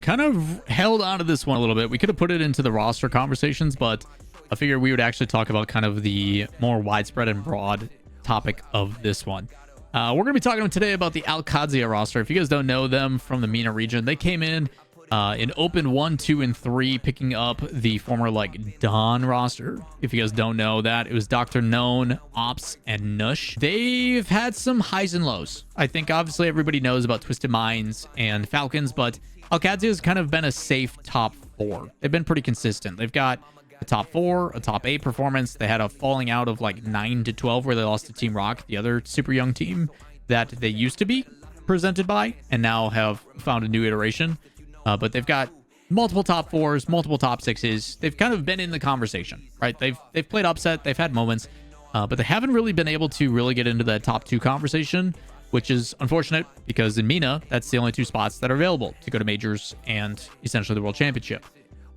kind of held on to this one a little bit. We could have put it into the roster conversations, but I figured we would actually talk about kind of the more widespread and broad topic of this one. We're going to be talking today about the Alcadzia roster. If you guys don't know them from the MENA region, they came in open 1, 2, and 3, picking up the former like Dawn roster. If you guys don't know that, it was Dr. Known, Ops, and Nush. They've had some highs and lows. I think obviously everybody knows about Twisted Minds and Falcons, but Alcadzia has kind of been a safe top 4. They've been pretty consistent. They've got a top 4, a top 8 performance. They had a falling out of like 9 to 12 where they lost to Team Rock, the other super young team that they used to be presented by, and now have found a new iteration. But they've got multiple top 4s, multiple top 6s. They've kind of been in the conversation, right? They've played upset. They've had moments, but they haven't really been able to really get into that top 2 conversation, which is unfortunate because in MENA, that's the only 2 spots that are available to go to majors and essentially the World Championship.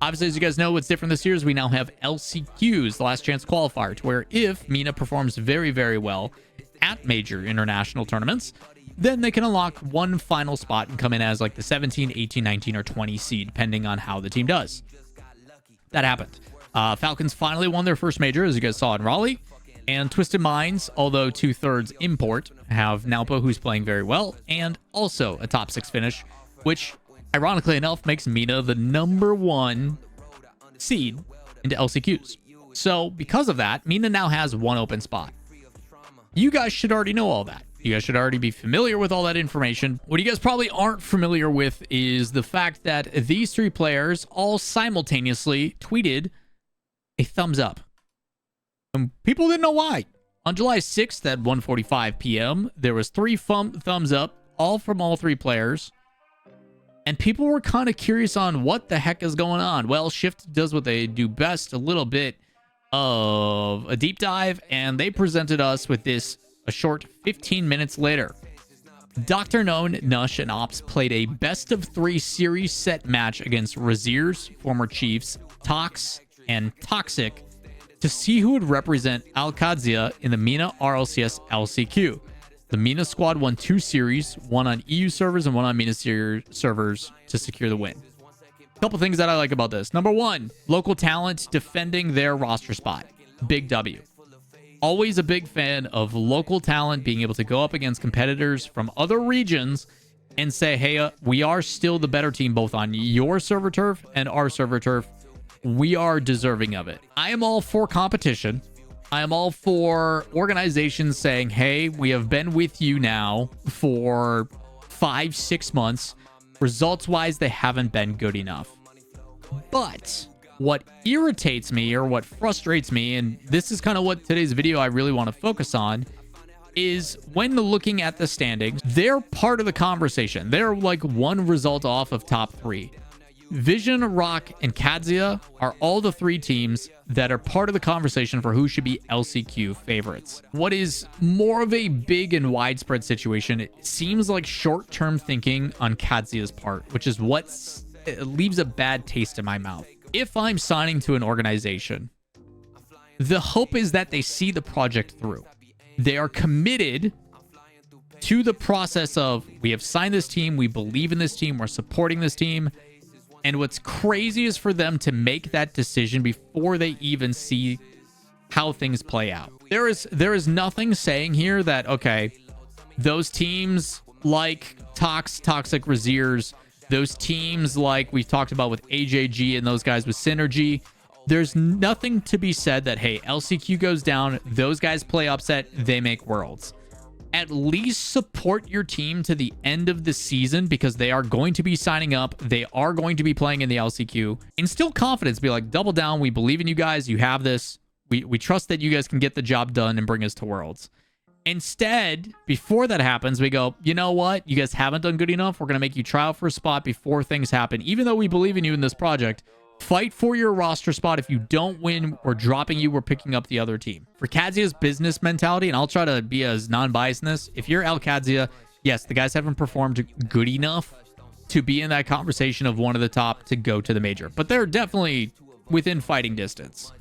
Obviously, as you guys know, what's different this year is we now have LCQs, the last chance qualifier, to where if MENA performs very, very well at major international tournaments, then they can unlock one final spot and come in as like the 17, 18, 19, or 20 seed, depending on how the team does. That happened. Falcons finally won their first major, as you guys saw in Raleigh. And Twisted Minds, although 2/3 import, have Nalpa, who's playing very well, and also a top 6 finish, which, ironically enough, makes MENA the #1 seed into LCQs. So, because of that, MENA now has one open spot. You guys should already know all that. You guys should already be familiar with all that information. What you guys probably aren't familiar with is the fact that these 3 players all simultaneously tweeted a thumbs up. And people didn't know why. On July 6th at 1:45 p.m., there was 3 thumbs up, all from all 3 players. And people were kind of curious on what the heck is going on. Well, Shift does what they do best, a little bit of a deep dive, and they presented us with this a short 15 minutes later. Dr. Known, Nush, and Ops played a best of 3 series set match against Raziers, former Chiefs, Tox, and Toxic to see who would represent Alcadzia in the MENA RLCS LCQ. The MENA squad won 2 series, one on EU servers and one on MENA servers, to secure the win. A couple things that I like about this. Number 1, local talent defending their roster spot. Big W. Always a big fan of local talent being able to go up against competitors from other regions and say, hey, we are still the better team both on your server turf and our server turf. We are deserving of it. I am all for competition. I am all for organizations saying, hey, we have been with you now for 5-6 months. Results-wise, they haven't been good enough. But what irritates me, or what frustrates me, and this is kind of what today's video I really want to focus on, is when looking at the standings, they're part of the conversation. They're like one result off of top 3. Vision, Rock, and Alcadzia are all the 3 teams that are part of the conversation for who should be LCQ favorites. What is more of a big and widespread situation, it seems like short-term thinking on Alcadzia's part, which is what leaves a bad taste in my mouth. If I'm signing to an organization, the hope is that they see the project through. They are committed to the process of, we have signed this team, we believe in this team, we're supporting this team. And what's crazy is for them to make that decision before they even see how things play out. There is nothing saying here that, okay, those teams like Toxic, Raziers, those teams like we've talked about with AJG and those guys with Synergy, there's nothing to be said that, hey, LCQ goes down, those guys play upset, they make worlds. At least support your team to the end of the season, because they are going to be signing up. They are going to be playing in the LCQ. Instill confidence. Be like, double down. We believe in you guys. You have this. We trust that you guys can get the job done and bring us to Worlds. Instead, before that happens, we go, you know what? You guys haven't done good enough. We're going to make you try out for a spot before things happen. Even though we believe in you in this project, fight for your roster spot. If you don't win, we're dropping you. We're picking up the other team. For Alcadzia's business mentality, and I'll try to be as non-biased in this, if you're Alcadzia, yes, the guys haven't performed good enough to be in that conversation of one of the top to go to the major. But they're definitely within fighting distance.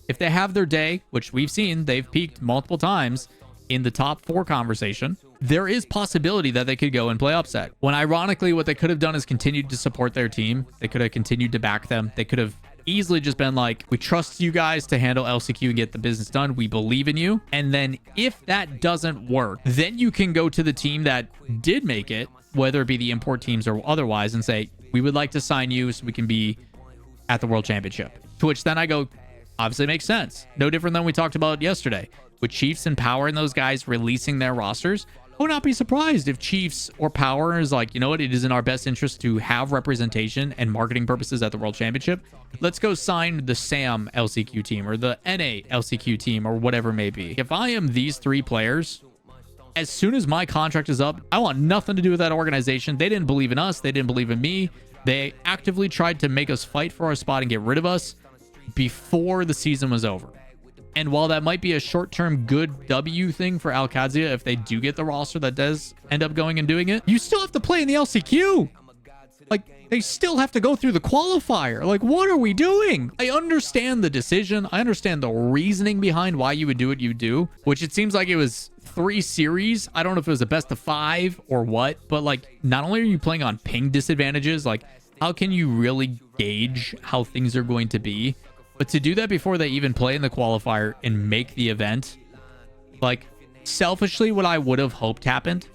If they have their day, which we've seen, they've peaked multiple times, in the top 4 conversation, there is possibility that they could go and play upset. When ironically, what they could have done is continued to support their team. They could have continued to back them. They could have easily just been like, we trust you guys to handle LCQ and get the business done. We believe in you. And then if that doesn't work, then you can go to the team that did make it, whether it be the import teams or otherwise, and say, we would like to sign you so we can be at the World Championship. To which then I go, obviously makes sense. No different than we talked about yesterday. With Chiefs and Power and those guys releasing their rosters, I would not be surprised if Chiefs or Power is like, you know what, it is in our best interest to have representation and marketing purposes at the World Championship. Let's go sign the SAM LCQ team or the NA LCQ team or whatever it may be. If I am these 3 players, as soon as my contract is up, I want nothing to do with that organization. They didn't believe in us. They didn't believe in me. They actively tried to make us fight for our spot and get rid of us before the season was over. And while that might be a short-term good W thing for Alcadzia, if they do get the roster that does end up going and doing it, you still have to play in the LCQ. Like, they still have to go through the qualifier. Like, what are we doing? I understand the decision. I understand the reasoning behind why you would do what you do, which it seems like it was 3 series. I don't know if it was a best of 5 or what, but like, not only are you playing on ping disadvantages, like, how can you really gauge how things are going to be? But to do that before they even play in the qualifier and make the event, like, selfishly, what I would have hoped happened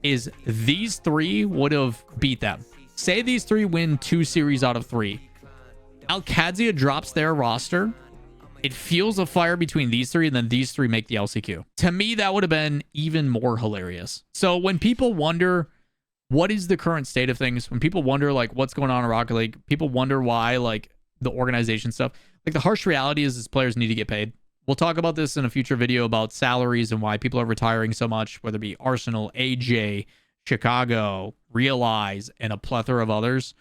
is these 3 would have beat them. Say these 3 win 2 series out of 3. Alcadzia drops their roster. It fuels a fire between these 3, and then these 3 make the LCQ. To me, that would have been even more hilarious. So when people wonder what is the current state of things, when people wonder like what's going on in Rocket League, people wonder why like the organization stuff, like the harsh reality is players need to get paid. We'll talk about this in a future video about salaries and why people are retiring so much, whether it be Arsenal, AJ, Chicago, Realize, and a plethora of others.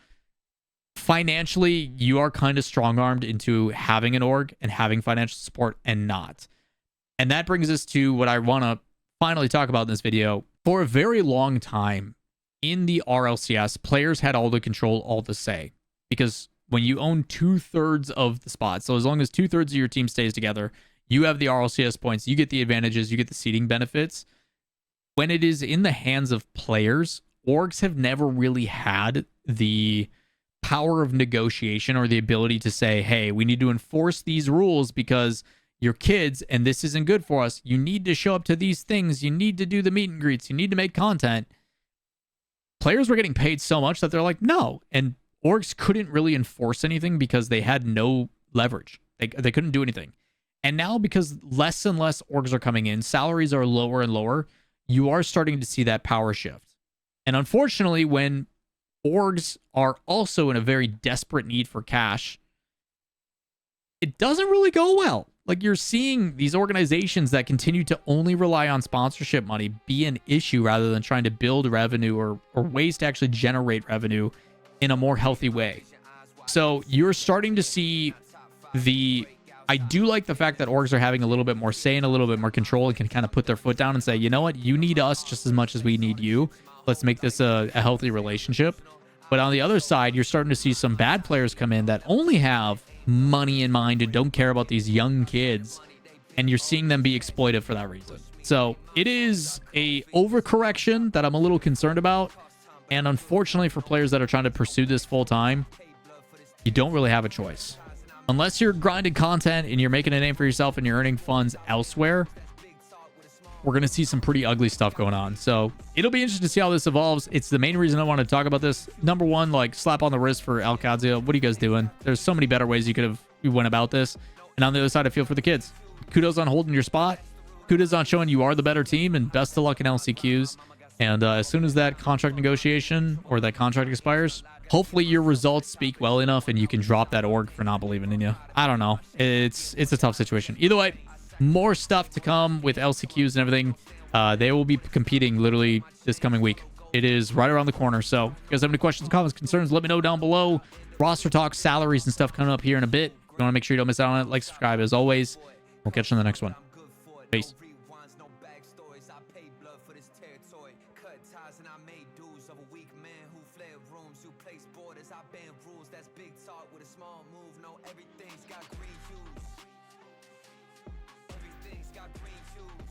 Financially, you are kind of strong-armed into having an org and having financial support and not. And that brings us to what I want to finally talk about in this video. For a very long time in the RLCS, players had all the control, all the say, because when you own 2/3 of the spots, so as long as 2/3 of your team stays together, you have the RLCS points, you get the advantages, you get the seeding benefits. When it is in the hands of players, orgs have never really had the power of negotiation or the ability to say, hey, we need to enforce these rules because you're kids and this isn't good for us. You need to show up to these things. You need to do the meet and greets. You need to make content. Players were getting paid so much that they're like, no. And orgs couldn't really enforce anything because they had no leverage. They couldn't do anything. And now because less and less orgs are coming in, salaries are lower and lower, you are starting to see that power shift. And unfortunately, when orgs are also in a very desperate need for cash, it doesn't really go well. Like, you're seeing these organizations that continue to only rely on sponsorship money be an issue rather than trying to build revenue or ways to actually generate revenue in a more healthy way. So you're starting to see I do like the fact that orgs are having a little bit more say and a little bit more control and can kind of put their foot down and say, you know what, you need us just as much as we need you. Let's make this a healthy relationship. But on the other side, you're starting to see some bad players come in that only have money in mind and don't care about these young kids. And you're seeing them be exploited for that reason. So it is a overcorrection that I'm a little concerned about. And unfortunately for players that are trying to pursue this full time, you don't really have a choice. Unless you're grinding content and you're making a name for yourself and you're earning funds elsewhere, we're going to see some pretty ugly stuff going on. So it'll be interesting to see how this evolves. It's the main reason I wanted to talk about this. Number one, like, slap on the wrist for Alcadzia. What are you guys doing? There's so many better ways you went about this. And on the other side, I feel for the kids. Kudos on holding your spot. Kudos on showing you are the better team, and best of luck in LCQs. And as soon as that contract negotiation or that contract expires, hopefully your results speak well enough and you can drop that org for not believing in you. I don't know. It's a tough situation. Either way, more stuff to come with LCQs and everything. They will be competing literally this coming week. It is right around the corner. So if you guys have any questions, comments, concerns, let me know down below. Roster talk, salaries, and stuff coming up here in a bit. If you want to make sure you don't miss out on it, like, subscribe as always. We'll catch you on the next one. Peace.